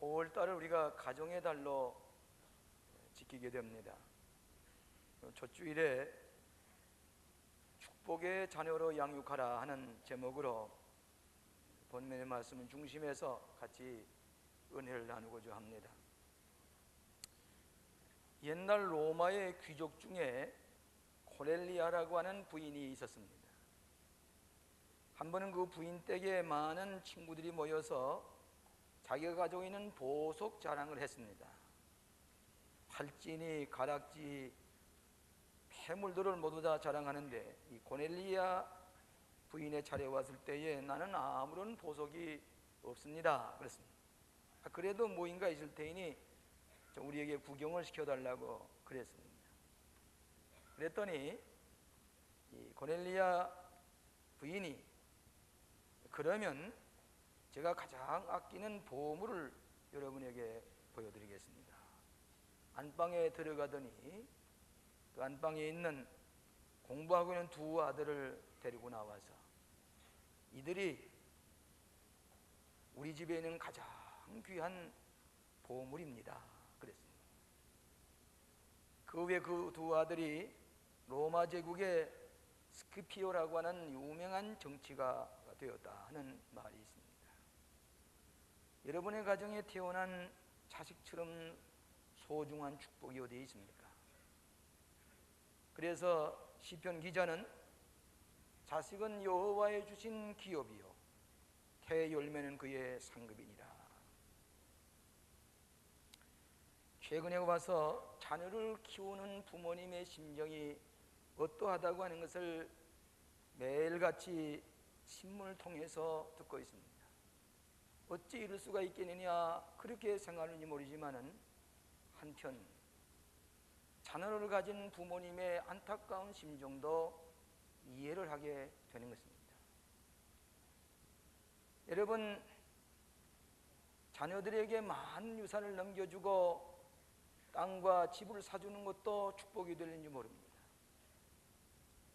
5월달을 우리가 가정의 달로 지키게 됩니다. 첫 주일에 축복의 자녀로 양육하라 하는 제목으로 본문의 말씀을 중심해서 같이 은혜를 나누고자 합니다. 옛날 로마의 귀족 중에 코넬리아라고 하는 부인이 있었습니다. 한 번은 그 부인 댁에 많은 친구들이 모여서 자기가 가지고 있는 보석 자랑을 했습니다. 팔찌니 가락지 폐물들을 모두 다 자랑하는데 이 코넬리아 부인의 차례 왔을 때에 나는 아무런 보석이 없습니다 그랬습니다. 그래도 뭐인가 있을 테니 좀 우리에게 구경을 시켜달라고 그랬습니다. 그랬더니 이 코넬리아 부인이 그러면 제가 가장 아끼는 보물을 여러분에게 보여드리겠습니다. 안방에 들어가더니 그 안방에 있는 공부하고 있는 두 아들을 데리고 나와서 이들이 우리 집에 있는 가장 귀한 보물입니다 그랬습니다. 그 후에 그 두 아들이 로마 제국의 스키피오라고 하는 유명한 정치가가 되었다 하는 말이 있습니다. 여러분의 가정에 태어난 자식처럼 소중한 축복이 어디에 있습니까? 그래서 시편 기자는 자식은 여호와의 주신 기업이요 태 열매는 그의 상급이니라. 최근에 와서 자녀를 키우는 부모님의 심정이 어떠하다고 하는 것을 매일같이 신문을 통해서 듣고 있습니다. 어찌 이럴 수가 있겠느냐 그렇게 생각하는지 모르지만은 한편 자녀를 가진 부모님의 안타까운 심정도 이해를 하게 되는 것입니다. 여러분, 자녀들에게 많은 유산을 넘겨주고 땅과 집을 사주는 것도 축복이 되는지 모릅니다.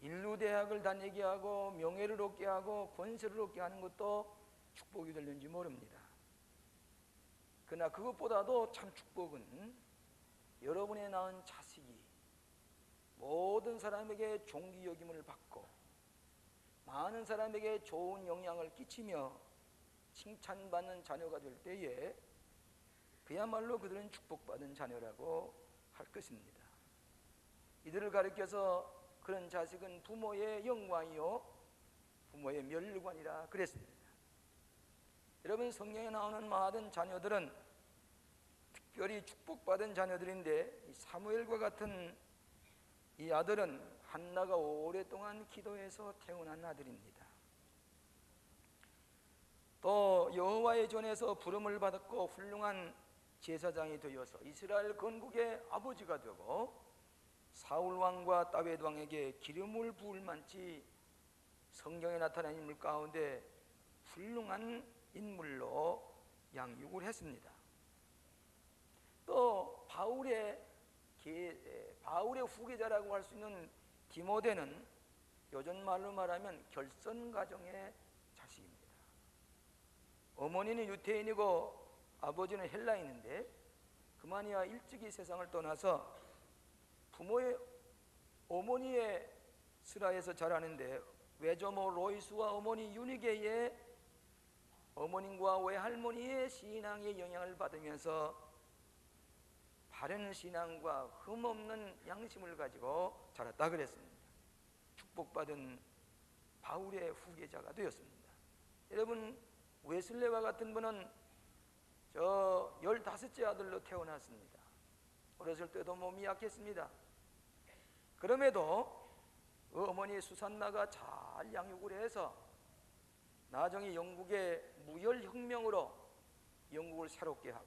인류대학을 다니게 하고 명예를 얻게 하고 권세를 얻게 하는 것도 축복이 되는지 모릅니다. 그러나 그것보다도 참 축복은 여러분의 낳은 자식이 모든 사람에게 존귀 여김을 받고 많은 사람에게 좋은 영향을 끼치며 칭찬받는 자녀가 될 때에 그야말로 그들은 축복받은 자녀라고 할 것입니다. 이들을 가리켜서 그런 자식은 부모의 영광이요 부모의 멸관이라 그랬습니다. 여러분, 성경에 나오는 많은 자녀들은 특별히 축복받은 자녀들인데 사무엘과 같은 이 아들은 한나가 오랫동안 기도해서 태어난 아들입니다. 또 여호와의 전에서 부름을 받았고 훌륭한 제사장이 되어서 이스라엘 건국의 아버지가 되고 사울 왕과 다윗 왕에게 기름을 부을 만치 성경에 나타난 인물 가운데 훌륭한 인물로 양육을 했습니다. 또 바울의 후계자라고 할 수 있는 디모데는 요즘 말로 말하면 결선가정의 자식입니다. 어머니는 유태인이고 아버지는 헬라인인데 그만이야 일찍이 세상을 떠나서 어머니의 슬하에서 자라는데 외조모 로이스와 어머니 유니게의 어머님과 외할머니의 신앙의 영향을 받으면서 바른 신앙과 흠없는 양심을 가지고 자랐다 그랬습니다. 축복받은 바울의 후계자가 되었습니다. 여러분, 웨슬레와 같은 분은 15째 아들로 태어났습니다. 어렸을 때도 몸이 약했습니다. 그럼에도 어머니 수산나가 잘 양육을 해서 나중에 영국의 무열혁명으로 영국을 새롭게 하고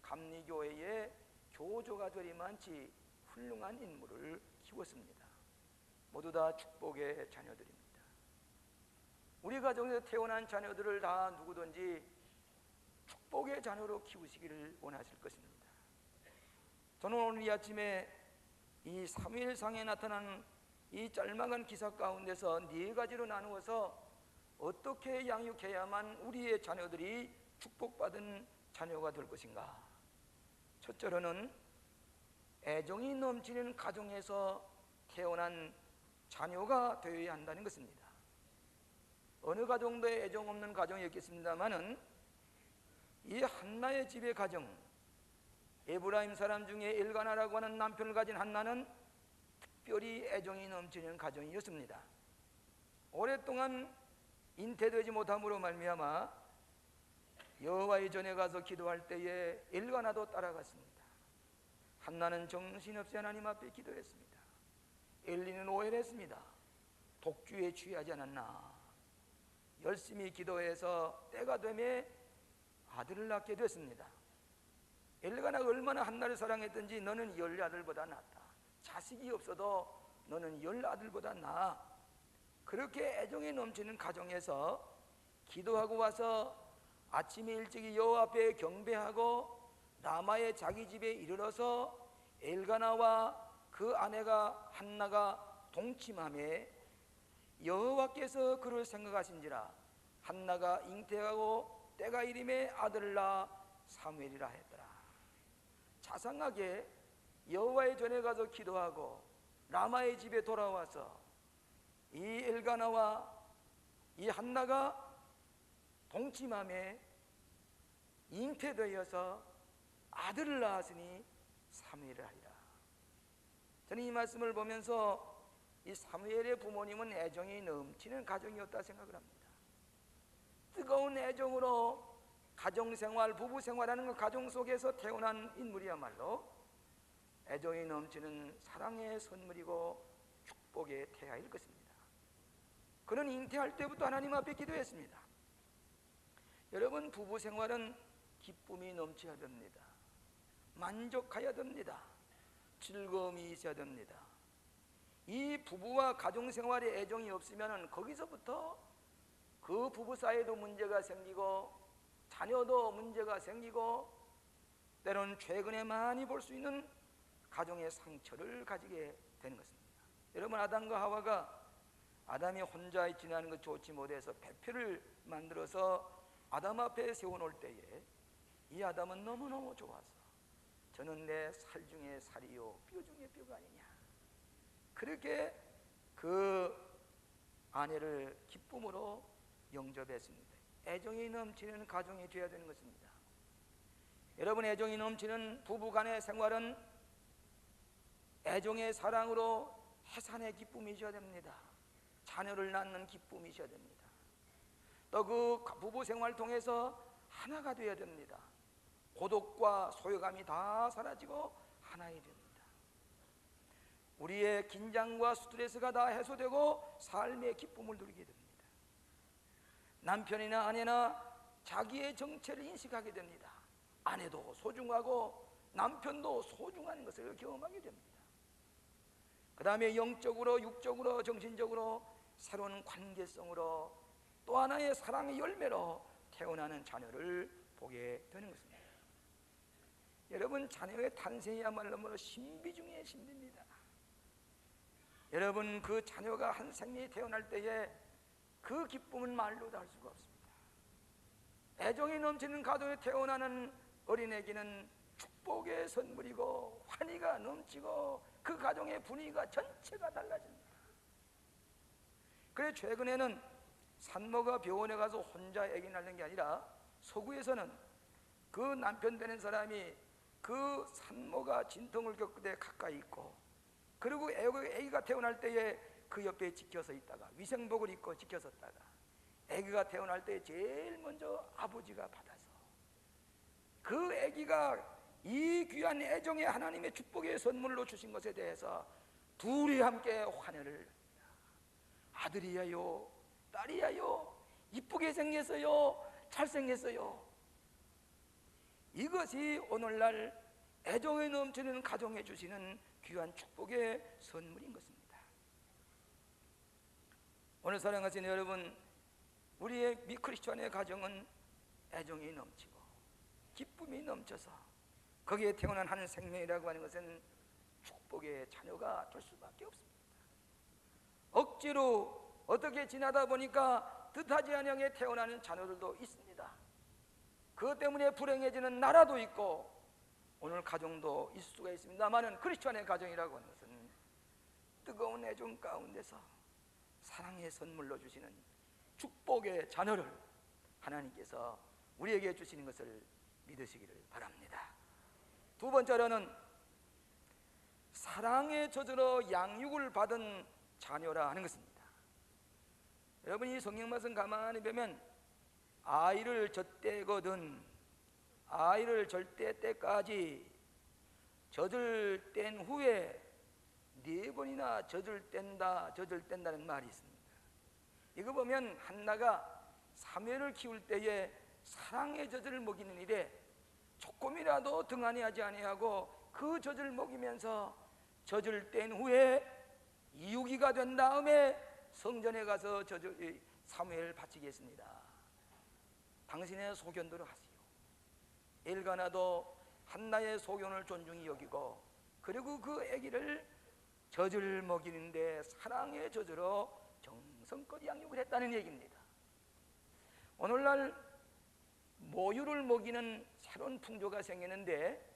감리교회의 교조가 되리만치 훌륭한 인물을 키웠습니다. 모두 다 축복의 자녀들입니다. 우리 가정에서 태어난 자녀들을 다 누구든지 축복의 자녀로 키우시기를 원하실 것입니다. 저는 오늘 이 아침에 이 사무엘상에 나타난 이 짤막한 기사 가운데서 4가지로 나누어서 어떻게 양육해야만 우리의 자녀들이 축복받은 자녀가 될 것인가? 첫째로는 애정이 넘치는 가정에서 태어난 자녀가 되어야 한다는 것입니다. 어느 가정도 애정 없는 가정이 있겠습니다마는 이 한나의 집의 가정, 에브라임 사람 중에 엘가나라고 하는 남편을 가진 한나는 특별히 애정이 넘치는 가정이었습니다. 오랫동안 잉태되지 못함으로 말미암아 여호와의 전에 가서 기도할 때에 엘가나도 따라갔습니다. 한나는 정신없이 하나님 앞에 기도했습니다. 엘리는 오해를 했습니다. 독주에 취하지 않았나. 열심히 기도해서 때가 되매 아들을 낳게 됐습니다. 엘가나가 얼마나 한나를 사랑했던지 너는 10아들보다 낫다. 자식이 없어도 너는 10아들보다 나아. 그렇게 애정이 넘치는 가정에서 기도하고 와서 아침에 일찍이 여호와 앞에 경배하고 라마의 자기 집에 이르러서 엘가나와 그 아내가 한나가 동침하며 여호와께서 그를 생각하신지라 한나가 잉태하고 때가 이름에 아들을 낳아 사무엘이라 했더라. 자상하게 여호와의 전에 가서 기도하고 라마의 집에 돌아와서 이 엘가나와 이 한나가 동침함에 잉태되어서 아들을 낳았으니 사무엘을 하리라. 저는 이 말씀을 보면서 이 사무엘의 부모님은 애정이 넘치는 가정이었다 생각을 합니다. 뜨거운 애정으로 가정생활, 부부생활하는 그 가정 속에서 태어난 인물이야말로 애정이 넘치는 사랑의 선물이고 축복의 태아일 것입니다. 그는 잉태할 때부터 하나님 앞에 기도했습니다. 여러분, 부부생활은 기쁨이 넘쳐야 됩니다. 만족해야 됩니다. 즐거움이 있어야 됩니다. 이 부부와 가정생활에 애정이 없으면 거기서부터 그 부부 사이에도 문제가 생기고 자녀도 문제가 생기고 때로는 최근에 많이 볼 수 있는 가정의 상처를 가지게 되는 것입니다. 여러분, 아담과 하와가 아담이 혼자 지내는 것 좋지 못해서 배표를 만들어서 아담 앞에 세워놓을 때에 이 아담은 너무너무 좋아서 저는 내 살 중에 살이요 뼈 중에 뼈가 아니냐, 그렇게 그 아내를 기쁨으로 영접했습니다. 애정이 넘치는 가정이 되어야 되는 것입니다. 여러분, 애정이 넘치는 부부간의 생활은 애정의 사랑으로 해산의 기쁨이 있어야 됩니다. 자녀를 낳는 기쁨이 있어야 됩니다. 또 그 부부 생활을 통해서 하나가 되어야 됩니다. 고독과 소외감이 다 사라지고 하나가 됩니다. 우리의 긴장과 스트레스가 다 해소되고 삶의 기쁨을 누리게 됩니다. 남편이나 아내나 자기의 정체를 인식하게 됩니다. 아내도 소중하고 남편도 소중한 것을 경험하게 됩니다. 그 다음에 영적으로, 육적으로, 정신적으로 새로운 관계성으로 또 하나의 사랑의 열매로 태어나는 자녀를 보게 되는 것입니다. 여러분, 자녀의 탄생이야말로 신비 중에 신비입니다. 여러분, 그 자녀가 한 생명이 태어날 때에 그 기쁨은 말로도 할 수가 없습니다. 애정이 넘치는 가정에 태어나는 어린애기는 축복의 선물이고 환희가 넘치고 그 가정의 분위기가 전체가 달라집니다. 그래서 최근에는 산모가 병원에 가서 혼자 아기 낳는 게 아니라 서구에서는 그 남편 되는 사람이 그 산모가 진통을 겪을 때 가까이 있고, 그리고 아기가 태어날 때에 그 옆에 지켜서 있다가 위생복을 입고 지켜섰다가 아기가 태어날 때 제일 먼저 아버지가 받아서 그 아기가 이 귀한 애정의 하나님의 축복의 선물로 주신 것에 대해서 둘이 함께 환호를, 아들이야요, 딸이야요, 이쁘게 생겼어요, 잘생겼어요. 이것이 오늘날 애정에 넘치는 가정에 주시는 귀한 축복의 선물인 것입니다. 오늘 사랑하시는 여러분, 우리의 미크리스천의 가정은 애정이 넘치고 기쁨이 넘쳐서 거기에 태어난 한 생명이라고 하는 것은 축복의 자녀가 될 수밖에 없습니다. 억지로 어떻게 지나다 보니까 뜻하지 않게 태어나는 자녀들도 있습니다. 그것 때문에 불행해지는 나라도 있고 오늘 가정도 있을 수가 있습니다만은 크리스천의 가정이라고 하는 것은 뜨거운 애정 가운데서 사랑의 선물로 주시는 축복의 자녀를 하나님께서 우리에게 주시는 것을 믿으시기를 바랍니다. 두 번째로는 사랑의 젖으로 양육을 받은 자녀라 하는 것입니다. 여러분, 이 성경 말씀 가만히 보면 아이를 젖대거든 아이를 절대 때까지 젖을 뗀 후에 4번이나 젖을 뗀다는 말이 있습니다. 이거 보면 한나가 사무엘을 키울 때에 사랑의 젖을 먹이는 일에 조금이라도 등한히 하지 아니하고 그 젖을 먹이면서 젖을 뗀 후에 이후기가 된 다음에 성전에 가서 사무엘을 바치겠습니다. 당신의 소견대로 하시오. 엘가나도 한나의 소견을 존중히 여기고 그리고 그 아기를 젖을 먹이는데 사랑의 젖으로 정성껏 양육을 했다는 얘기입니다. 오늘날 모유를 먹이는 새로운 풍조가 생기는데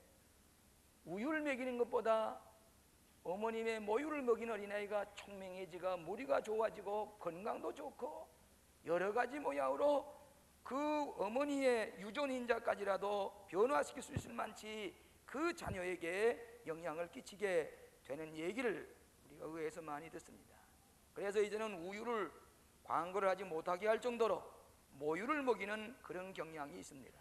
우유를 먹이는 것보다 어머님의 모유를 먹이는 어린아이가 총명해지고 머리가 좋아지고 건강도 좋고 여러 가지 모양으로 그 어머니의 유전인자까지라도 변화시킬 수 있을 만치 그 자녀에게 영향을 끼치게 되는 얘기를 우리가 의회에서 많이 듣습니다. 그래서 이제는 우유를 광고를 하지 못하게 할 정도로 모유를 먹이는 그런 경향이 있습니다.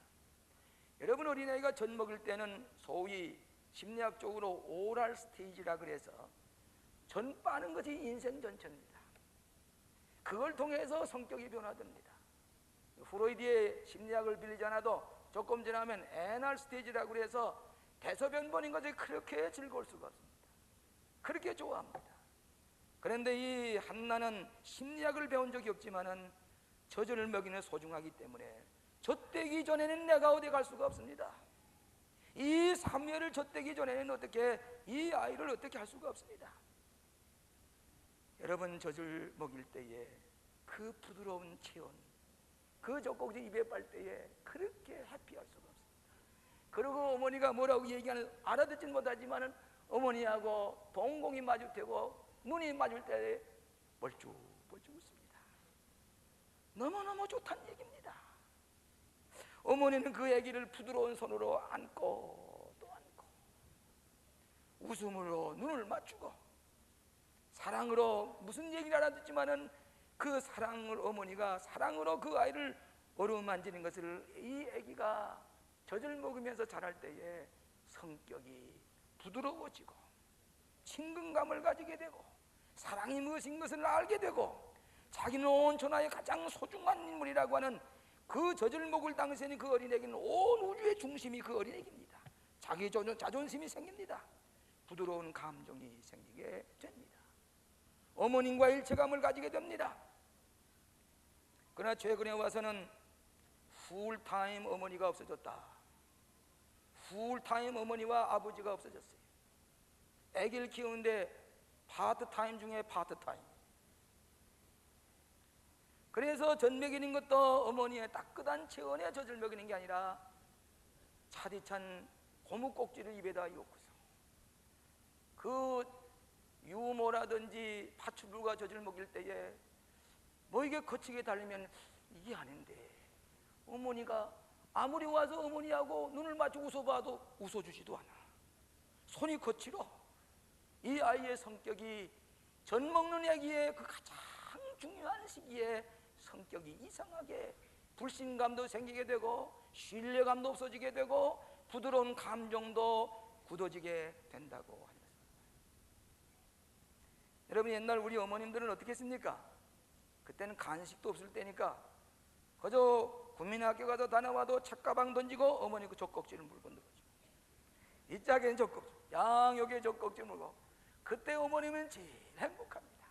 여러분, 어린아이가 젖 먹을 때는 소위 심리학적으로 오랄 스테이지라 그래서 전 빠는 것이 인생 전체입니다. 그걸 통해서 성격이 변화됩니다. 프로이드의 심리학을 빌리지 않아도 조금 지나면 애널 스테이지라고 그래서 대소변 보는 것이 그렇게 즐거울 수가 없습니다. 그렇게 좋아합니다. 그런데 이 한나는 심리학을 배운 적이 없지만은 젖을 먹이는 소중하기 때문에 젖대기 전에는 내가 어디 갈 수가 없습니다. 이 사무엘을 젖대기 전에는 어떻게 이 아이를 어떻게 할 수가 없습니다. 여러분, 젖을 먹일 때에 그 부드러운 체온, 그 젖꼭지 입에 빨 때에 그렇게 해피할 수가 없습니다. 그리고 어머니가 뭐라고 얘기하는 알아듣지는 못하지만은 어머니하고 동공이 마주되고 눈이 맞을 때 멀쭉멀쭉 웃습니다. 너무너무 좋다는 얘기입니다. 어머니는 그 아기를 부드러운 손으로 안고 또 안고 웃음으로 눈을 맞추고 사랑으로 무슨 얘기를 알아듣지만은 그 사랑을 어머니가 사랑으로 그 아이를 어루만지는 것을 이 아기가 젖을 먹으면서 자랄 때에 성격이 부드러워지고 친근감을 가지게 되고 사랑이 무엇인 것을 알게 되고 자기는 온 천하의 가장 소중한 인물이라고 하는 그 젖을 먹을 당시에는 그 어린애기는 온 우주의 중심이 그 어린애기입니다. 자기 자존심이 생깁니다. 부드러운 감정이 생기게 됩니다. 어머님과 일체감을 가지게 됩니다. 그러나 최근에 와서는 풀타임 어머니가 없어졌다. 풀타임 어머니와 아버지가 없어졌어요. 아기를 키우는데 파트타임 중에 파트타임. 그래서 젖 먹이는 것도 어머니의 따끈한 체온에 젖을 먹이는 게 아니라 차디찬 고무꼭지를 입에다 입고서 그 유모라든지 파출부가 젖을 먹일 때에 뭐 이게 거치게 달리면 이게 아닌데 어머니가 아무리 와서 어머니하고 눈을 맞추고 웃어봐도 웃어주지도 않아. 손이 거칠어. 이 아이의 성격이 젖 먹는 아기의 그 가장 중요한 시기에 성격이 이상하게 불신감도 생기게 되고 신뢰감도 없어지게 되고 부드러운 감정도 굳어지게 된다고 합니다. 여러분, 옛날 우리 어머님들은 어떻게 했습니까? 그때는 간식도 없을 때니까 그저 국민학교 가서 다녀와도 책가방 던지고 어머니 그 젖꼭지를 물고 늘어지고 이 짝에는 젖꼭지, 양옆에 젖꼭지 물고 그때 어머님은 제일 행복합니다.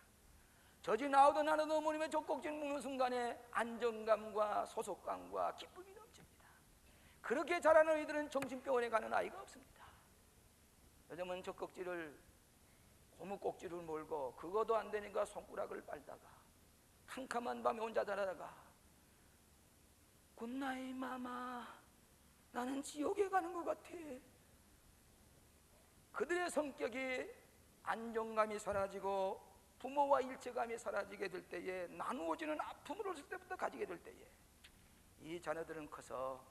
젖이 나오든 안 나오든 어머님의 젖꼭지를 먹는 순간에 안정감과 소속감과 기쁨이 넘칩니다. 그렇게 자라는 아이들은 정신병원에 가는 아이가 없습니다. 요즘은 젖꼭지를 고무꼭지를 몰고 그것도 안 되니까 손가락을 빨다가 캄캄한 밤에 혼자 자라다가 굿나잇 마마 나는 지옥에 가는 것 같아. 그들의 성격이 안정감이 사라지고 부모와 일체감이 사라지게 될 때에, 나누어지는 아픔을 어렸을 때부터 가지게 될 때에 이 자녀들은 커서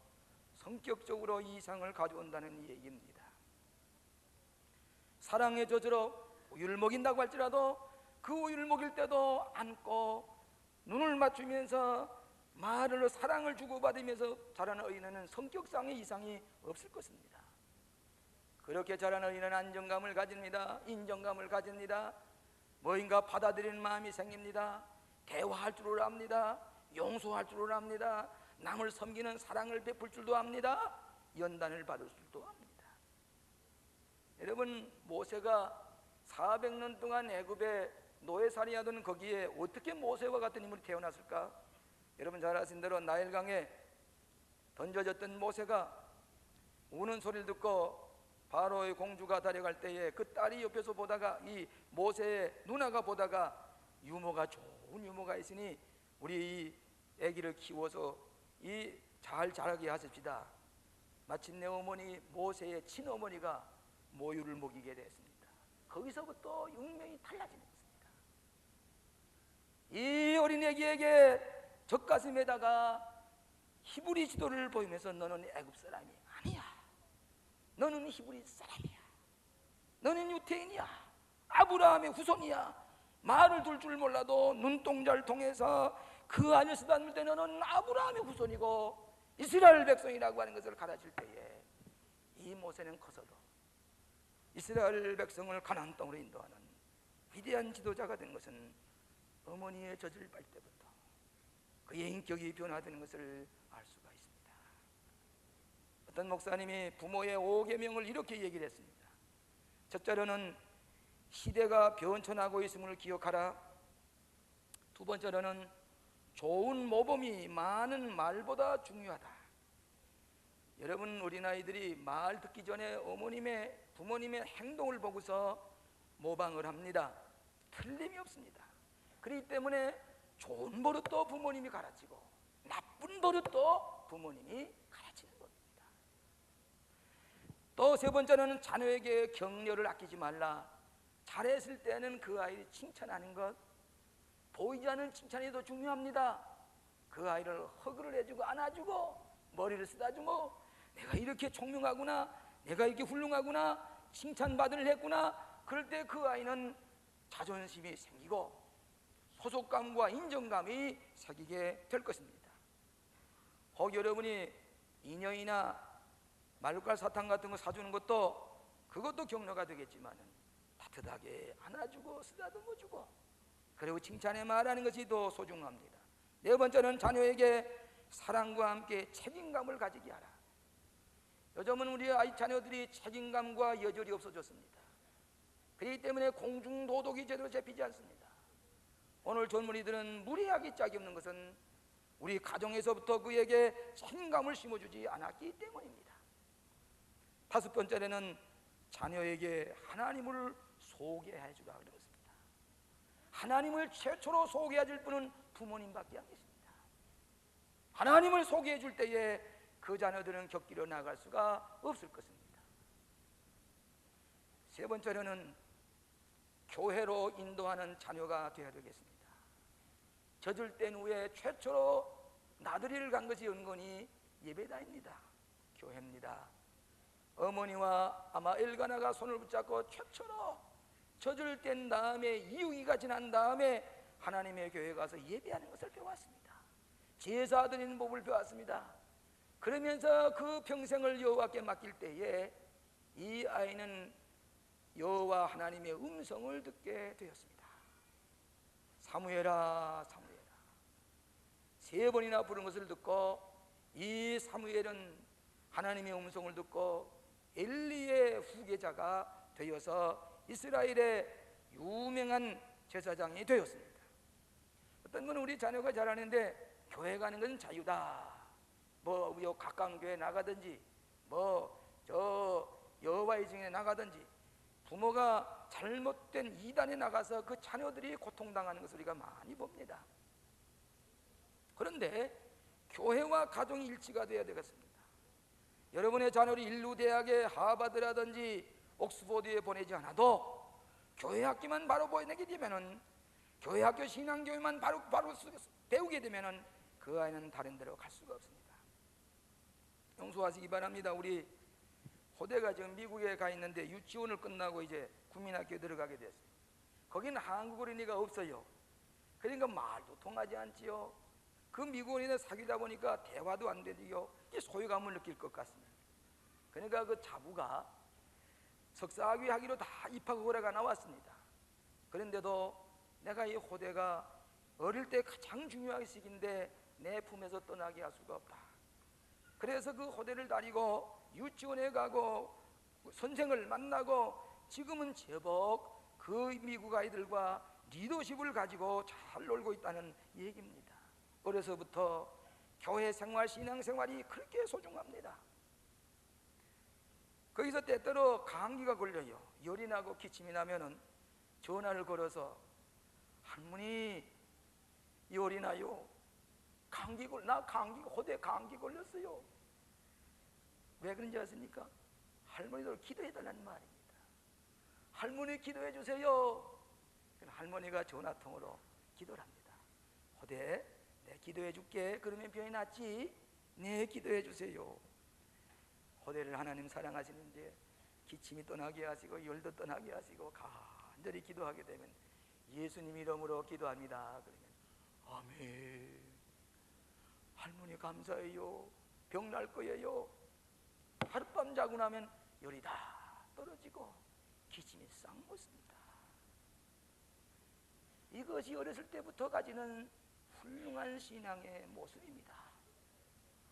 성격적으로 이상을 가져온다는 얘기입니다. 사랑의 저주로 우유를 먹인다고 할지라도 그 우유를 먹일 때도 안고 눈을 맞추면서 말로 사랑을 주고받으면서 자라는 어린애는 성격상의 이상이 없을 것입니다. 그렇게 자라는 어린애는 안정감을 가집니다. 인정감을 가집니다. 뭐인가 받아들이는 마음이 생깁니다. 대화할 줄을 압니다. 용서할 줄을 압니다. 남을 섬기는 사랑을 베풀 줄도 압니다. 연단을 받을 줄도 압니다. 여러분, 모세가 400년 동안 애굽에 노예살이하던 거기에 어떻게 모세와 같은 인물이 태어났을까? 여러분 잘 아신 대로 나일강에 던져졌던 모세가 우는 소리를 듣고 바로의 공주가 달려갈 때에 그 딸이 옆에서 보다가 이 모세의 누나가 보다가 유모가 좋은 유모가 있으니 우리 이 아기를 키워서 이 잘 자라게 하십시다. 마침내 어머니 모세의 친어머니가 모유를 먹이게 됐습니다. 거기서부터 운명이 달라지는 것입니다. 이 어린애기에게 젖가슴에다가 히브리 지도를 보이면서 너는 애굽 사람이 아니야. 너는 히브리 사람이야. 너는 유태인이야. 아브라함의 후손이야. 말을 둘 줄 몰라도 눈동자를 통해서 그 안을 쓰다듬을 때 너는 아브라함의 후손이고 이스라엘 백성이라고 하는 것을 가르칠 때에 이 모세는 커서도 이스라엘 백성을 가나안 땅으로 인도하는 위대한 지도자가 된 것은 어머니의 젖을 빨 때부터 그의 인격이 변화되는 것을 알 수가 있습니다. 어떤 목사님이 부모의 5계명을 이렇게 얘기를 했습니다. 첫째로는 시대가 변천하고 있음을 기억하라. 두 번째로는 좋은 모범이 많은 말보다 중요하다. 여러분, 어린아이들이 말 듣기 전에 부모님의 행동을 보고서 모방을 합니다. 틀림이 없습니다. 그렇기 때문에 좋은 버릇도 부모님이 가르치고 나쁜 버릇도 부모님이 가르치는 겁니다. 또 세 번째는 자녀에게 격려를 아끼지 말라. 잘했을 때는 그 아이를 칭찬하는 것, 보이지 않는 칭찬이 더 중요합니다. 그 아이를 허그를 해주고 안아주고 머리를 쓰다주고 내가 이렇게 총명하구나, 내가 이렇게 훌륭하구나, 칭찬받을 했구나. 그럴 때 그 아이는 자존심이 생기고 소속감과 인정감이 생기게 될 것입니다. 혹 여러분이 인형이나 말깔 사탕 같은 거 사주는 것도 그것도 격려가 되겠지만 따뜻하게 안아주고 쓰다듬어주고 그리고 칭찬의 말하는 것이 더 소중합니다. 네 번째는 자녀에게 사랑과 함께 책임감을 가지게 하라. 요즘은 우리 아이 자녀들이 책임감과 여절이 없어졌습니다. 그렇기 때문에 공중도덕이 제대로 잡히지 않습니다. 오늘 젊은이들은 무리하기 짝이 없는 것은 우리 가정에서부터 그에게 책임감을 심어주지 않았기 때문입니다. 다섯 번째는 자녀에게 하나님을 소개해 주라 그랬습니다. 하나님을 최초로 소개해 줄 분은 부모님밖에 안 계십니다. 하나님을 소개해 줄 때에 그 자녀들은 곁길로 나갈 수가 없을 것입니다. 세 번째로는 교회로 인도하는 자녀가 되어야 되겠습니다. 젖을 뗀 후에 최초로 나들이를 간 것이 은근히 예배당입니다. 교회입니다. 어머니와 아마 엘가나가 손을 붙잡고 최초로 젖을 뗀 다음에 이유기가 지난 다음에 하나님의 교회에 가서 예배하는 것을 배웠습니다. 제사 드리는 법을 배웠습니다. 그러면서 그 평생을 여호와께 맡길 때에 이 아이는 여호와 하나님의 음성을 듣게 되었습니다. 사무엘아 사무엘아, 세 번이나 부른 것을 듣고 이 사무엘은 하나님의 음성을 듣고 엘리의 후계자가 되어서 이스라엘의 유명한 제사장이 되었습니다. 어떤 건 우리 자녀가 자라는데 교회 가는 것은 자유다. 뭐 가까운 교회 나가든지 저 여호와의 증인에 나가든지 부모가 잘못된 이단에 나가서 그 자녀들이 고통당하는 것을 우리가 많이 봅니다. 그런데 교회와 가정이 일치가 되어야 되겠습니다. 여러분의 자녀를 인류 대학에 하버드라든지 옥스퍼드에 보내지 않아도 교회 학교만 바로 보내게 되면은, 교회 학교 신앙교육만 바로 배우게 되면은 그 아이는 다른 데로 갈 수가 없습니다. 용서하시기 바랍니다. 우리 호대가 지금 미국에 가 있는데 유치원을 끝나고 이제 국민학교에 들어가게 됐어요. 거기는 한국 어린이가 없어요. 그러니까 말도 통하지 않지요. 그 미국 어린이들 사귀다 보니까 대화도 안 되지요. 이 소유감을 느낄 것 같습니다. 그러니까 그 자부가 석사학위 하기로 다 입학 허가가 나왔습니다. 그런데도 내가 이 호대가 어릴 때 가장 중요한 시기인데 내 품에서 떠나게 할 수가 없다. 그래서 그 호대를 다니고 유치원에 가고 선생을 만나고 지금은 제법 그 미국 아이들과 리더십을 가지고 잘 놀고 있다는 얘기입니다. 어려서부터 교회 생활, 신앙 생활이 그렇게 소중합니다. 거기서 때때로 감기가 걸려요. 열이 나고 기침이 나면은 전화를 걸어서 할머니 열이 나요. 호대 감기 걸렸어요. 왜 그런지 아십니까? 할머니들 기도해 달라는 말입니다. 할머니 기도해 주세요. 할머니가 전화통으로 기도를 합니다. 호대, 내 기도해 줄게. 그러면 병이 낫지. 네, 기도해 주세요. 호대를 하나님 사랑하시는데 기침이 떠나게 하시고 열도 떠나게 하시고 간절히 기도하게 되면 예수님 이름으로 기도합니다. 그러면 아멘. 할머니 감사해요. 병 날 거예요. 하룻밤 자고 나면 열이 다 떨어지고 기침이 싹 멎습니다. 이것이 어렸을 때부터 가지는 훌륭한 신앙의 모습입니다.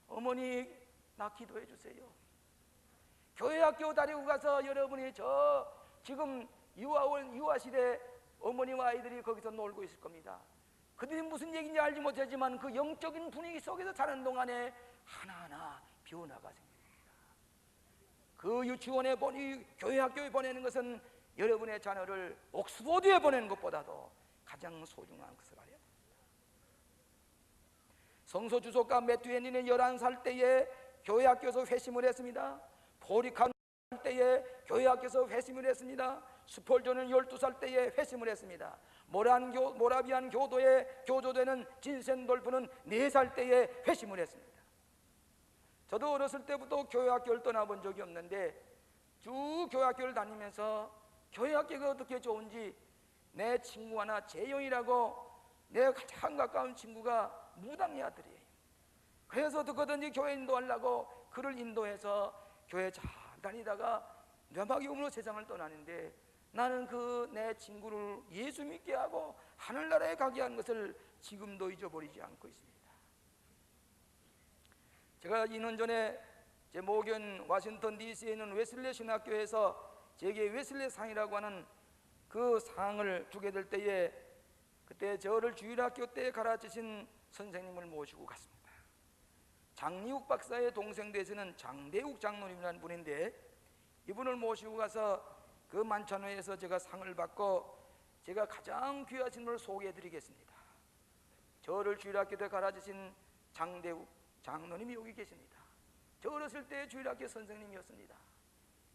어머니 나 기도해 주세요. 교회 학교 다니고 가서 여러분이 지금 유아시대 어머니와 아이들이 거기서 놀고 있을 겁니다. 그들이 무슨 얘기인지 알지 못하지만 그 영적인 분위기 속에서 사는 동안에 하나하나 변화가 생깁니다. 그 유치원에 교회 학교에 보내는 것은 여러분의 자녀를 옥스퍼드에 보내는 것보다도 가장 소중한 것을 알아야 합니다. 성서 주석가 매튜 헨리는 11살 때에 교회 학교에서 회심을 했습니다. 포리칸 때에 교회 학교에서 회심을 했습니다. 스폴전은 12살 때에 회심을 했습니다. 모라비안 교도되는 진센돌프는 4살 때에 회심을 했습니다. 저도 어렸을 때부터 교회 학교를 떠나본 적이 없는데 쭉 교회 학교를 다니면서 교회 학교가 어떻게 좋은지 내 친구 하나 재용이라고 내 가장 가까운 친구가 무당의 아들이에요. 그래서 어떻게든지 교회 인도하려고 그를 인도해서 교회 잘 다니다가 뇌막이 오므로 세상을 떠나는데 나는 그 내 친구를 예수 믿게 하고 하늘나라에 가게 한 것을 지금도 잊어버리지 않고 있습니다. 제가 2년 전에 제 모견 워싱턴 DC에 있는 웨슬리 신학교에서 제게 웨슬리 상이라고 하는 그 상을 주게 될 때에 그때 저를 주일학교 때 가르치신 선생님을 모시고 갔습니다. 장리욱 박사의 동생 되시는 장대욱 장로님이라는 분인데 이분을 모시고 가서 그 만찬회에서 제가 상을 받고 제가 가장 귀하신 분을 소개해 드리겠습니다. 저를 주일학교 때 가르치신 장대욱 장로님이 여기 계십니다. 저 어렸을 때 주일학교 선생님이었습니다.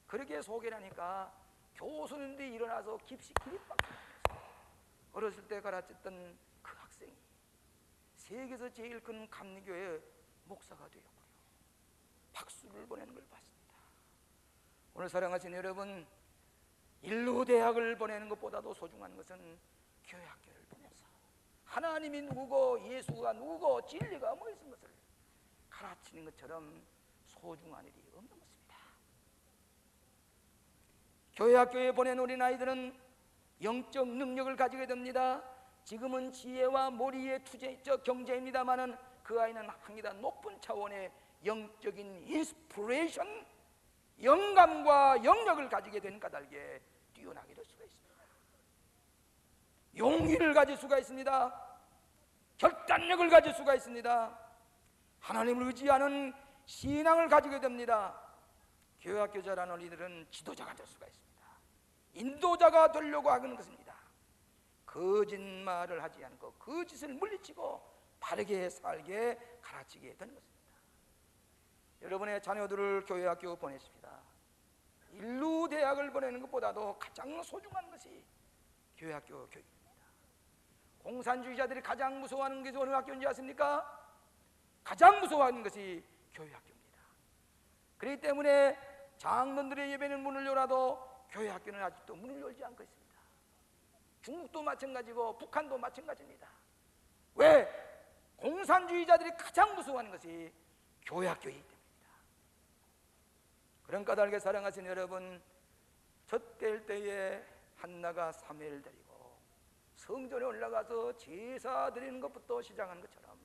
그렇게 소개를 하니까 교수님들이 일어나서 기립박수 어렸을 때 가르쳤던 그 학생이 세계에서 제일 큰 감리교회 목사가 되었고요. 박수를 보내는 걸 봤습니다. 오늘 사랑하신 여러분, 인류 대학을 보내는 것보다도 소중한 것은 교회 학교를 보내서 하나님이 누구고 예수가 누구고 진리가 무엇인 것을 가르치는 것처럼 소중한 일이 없는 것입니다. 교회 학교에 보낸 우리 아이들은 영적 능력을 가지게 됩니다. 지금은 지혜와 머리의 경제입니다마는 그 아이는 항이다 높은 차원의 영적인 인스피레이션, 영감과 영력을 가지게 되는 까닭에 뛰어나게 될 수가 있습니다. 용기를 가질 수가 있습니다. 결단력을 가질 수가 있습니다. 하나님을 의지하는 신앙을 가지게 됩니다. 교회 학교 자라는 어린이들은 지도자가 될 수가 있습니다. 인도자가 되려고 하는 것입니다. 거짓말을 하지 않고 거짓을 물리치고 바르게 살게 가르치게 되는 것입니다. 여러분의 자녀들을 교회학교 보내십니다. 인류 대학을 보내는 것보다도 가장 소중한 것이 교회학교 교육입니다. 공산주의자들이 가장 무서워하는 것이 어느 학교인지 아십니까? 가장 무서워하는 것이 교회학교입니다. 그렇기 때문에 장로들의 예배는 문을 열어도 교회학교는 아직도 문을 열지 않고 있습니다. 중국도 마찬가지고 북한도 마찬가지입니다. 왜? 공산주의자들이 가장 무서워하는 것이 교회학교이기 때문입니다. 그런 까닭에 사랑하신 여러분, 젖될 때에 한나가 사무엘을 데리고 성전에 올라가서 제사 드리는 것부터 시작한 것처럼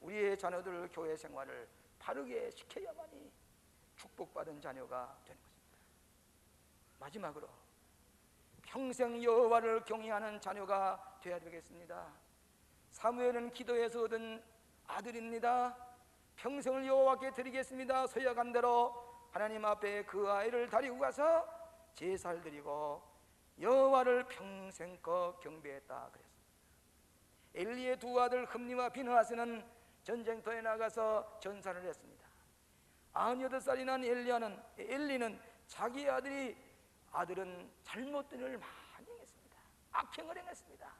우리의 자녀들 교회 생활을 바르게 시켜야만이 축복받은 자녀가 되는 것입니다. 마지막으로 평생 여호와를 경외하는 자녀가 되어야 되겠습니다. 사무엘은 기도해서 얻은 아들입니다. 평생을 여호와께 드리겠습니다. 서약한 대로 하나님 앞에 그 아이를 데리고 가서 제사를 드리고 여호와를 평생껏 경배했다 그랬습니다. 엘리의 두 아들 흠니와 비느하스는 전쟁터에 나가서 전사를 했습니다. 98살이 난 엘리는 자기 아들은 잘못된 일을 많이 행했습니다. 악행을 행했습니다.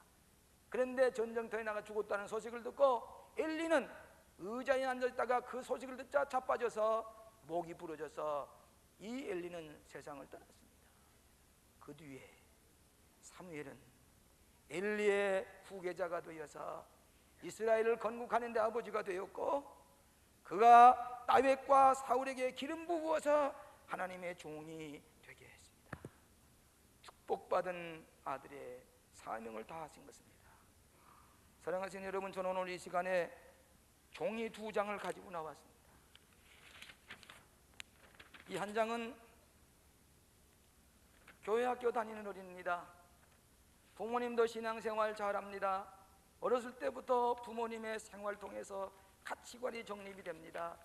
그런데 전쟁터에 나가 죽었다는 소식을 듣고 엘리는 의자에 앉아있다가 그 소식을 듣자 자빠져서 목이 부러져서 이 엘리는 세상을 떠났습니다. 그 뒤에 사무엘은 엘리의 후계자가 되어서 이스라엘을 건국하는 데 아버지가 되었고, 그가 다윗과 사울에게 기름 부어서 하나님의 종이 되게 했습니다. 축복받은 아들의 사명을 다하신 것입니다. 사랑하시는 여러분, 저는 오늘 이 시간에 종이 2장을 가지고 나왔습니다. 이 한 장은 교회학교 다니는 어린입니다. 부모님도 신앙생활 잘합니다. 어렸을 때부터 부모님의 생활 통해서 가치관이 정립이 됩니다.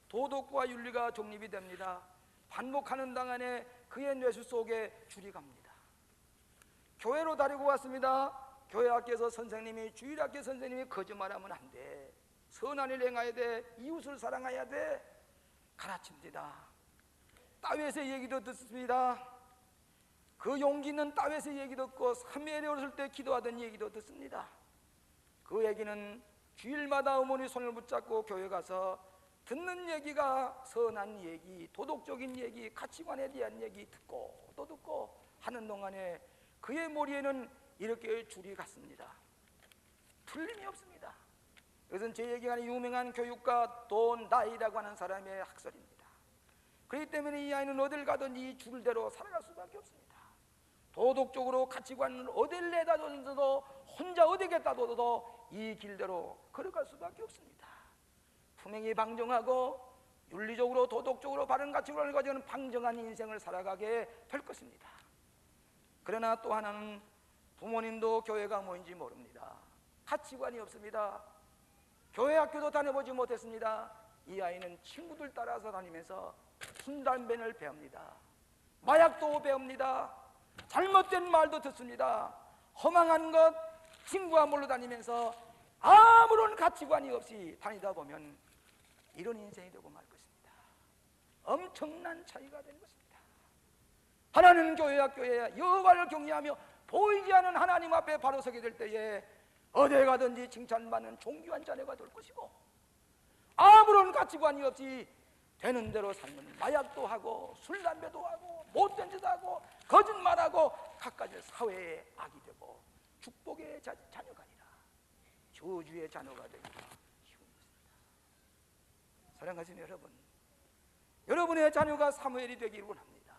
도덕과 윤리가 정립이 됩니다. 반복하는 동안에 그의 뇌수 속에 줄이 갑니다. 교회로 다니고 왔습니다. 교회학교에서 선생님이, 주일학교 선생님이 거짓말하면 안 돼, 선한 일 행해야 돼, 이웃을 사랑해야 돼 가르칩니다. 다윗의 얘기도 듣습니다. 그 용기 있는 다윗의 얘기 듣고 사무엘이 어렸을 때 기도하던 얘기도 듣습니다. 그 얘기는 주일마다 어머니 손을 붙잡고 교회 가서 듣는 얘기가 선한 얘기, 도덕적인 얘기, 가치관에 대한 얘기 듣고 또 듣고 하는 동안에 그의 머리에는 이렇게 줄이 갔습니다. 틀림이 없습니다. 이것은 제 얘기가 아닌 유명한 교육가 돈 나이라고 하는 사람의 학설입니다. 그렇기 때문에 이 아이는 어딜 가든지 이 줄대로 살아갈 수밖에 없습니다. 도덕적으로 가치관을 어딜 내다 둬도, 혼자 어디겠다 둬도 이 길대로 걸어갈 수밖에 없습니다. 분명히 방정하고 윤리적으로 도덕적으로 바른 가치관을 가지고 방정한 인생을 살아가게 될 것입니다. 그러나 또 하나는 부모님도 교회가 뭐인지 모릅니다. 가치관이 없습니다. 교회 학교도 다녀보지 못했습니다. 이 아이는 친구들 따라서 다니면서 순담배를 배웁니다. 마약도 배웁니다. 잘못된 말도 듣습니다. 허망한 것 친구와 몰려 다니면서 아무런 가치관이 없이 다니다 보면 이런 인생이 되고 말 것입니다. 엄청난 차이가 되는 것입니다. 하나는 교회 학교에 여호와를 경외하며 보이지 않는 하나님 앞에 바로 서게 될 때에 어디 가든지 칭찬받는 존귀한 자녀가 될 것이고, 아무런 가치관이 없이 되는 대로 살면 마약도 하고 술 담배도 하고 못된 짓도 하고 거짓말하고 갖가지 사회의 악이 되고 축복의 자녀가 아니라 저주의 자녀가 되기가 쉬운 것입니다. 사랑하시는 여러분, 여러분의 자녀가 사무엘이 되기를 원합니다.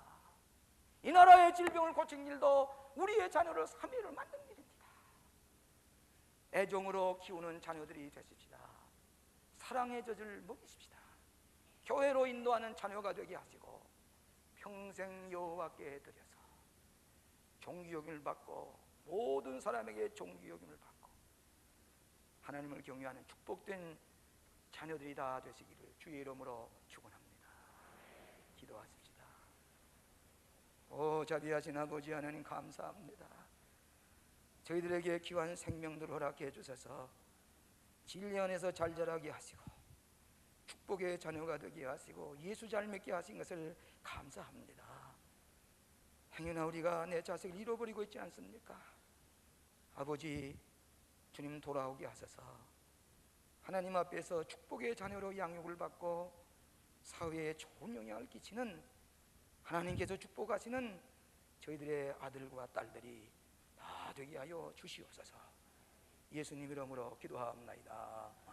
이 나라의 질병을 고친 일도 우리의 자녀를 사무엘을 만든 일입니다. 애정으로 키우는 자녀들이 되십시다. 사랑의 젖을 먹이십시다. 교회로 인도하는 자녀가 되게 하시고 평생 여호와께 드려서 종기여김을 받고 모든 사람에게 종기여김을 받고 하나님을 경외하는 축복된 자녀들이 다 되시기를 주의 이름으로 축원합니다. 기도하십시다. 오 자비하신 아버지 하나님, 감사합니다. 저희들에게 귀한 생명들 허락해 주셔서 진리 안에서 잘 자라게 하시고 축복의 자녀가 되게 하시고 예수 잘 맺게 하신 것을 감사합니다. 행여나 우리가 내 자식을 잃어버리고 있지 않습니까? 아버지, 주님 돌아오게 하소서. 하나님 앞에서 축복의 자녀로 양육을 받고 사회에 좋은 영향을 끼치는, 하나님께서 축복하시는 저희들의 아들과 딸들이 다 되게 하여 주시옵소서. 예수님 이름으로 기도하옵나이다.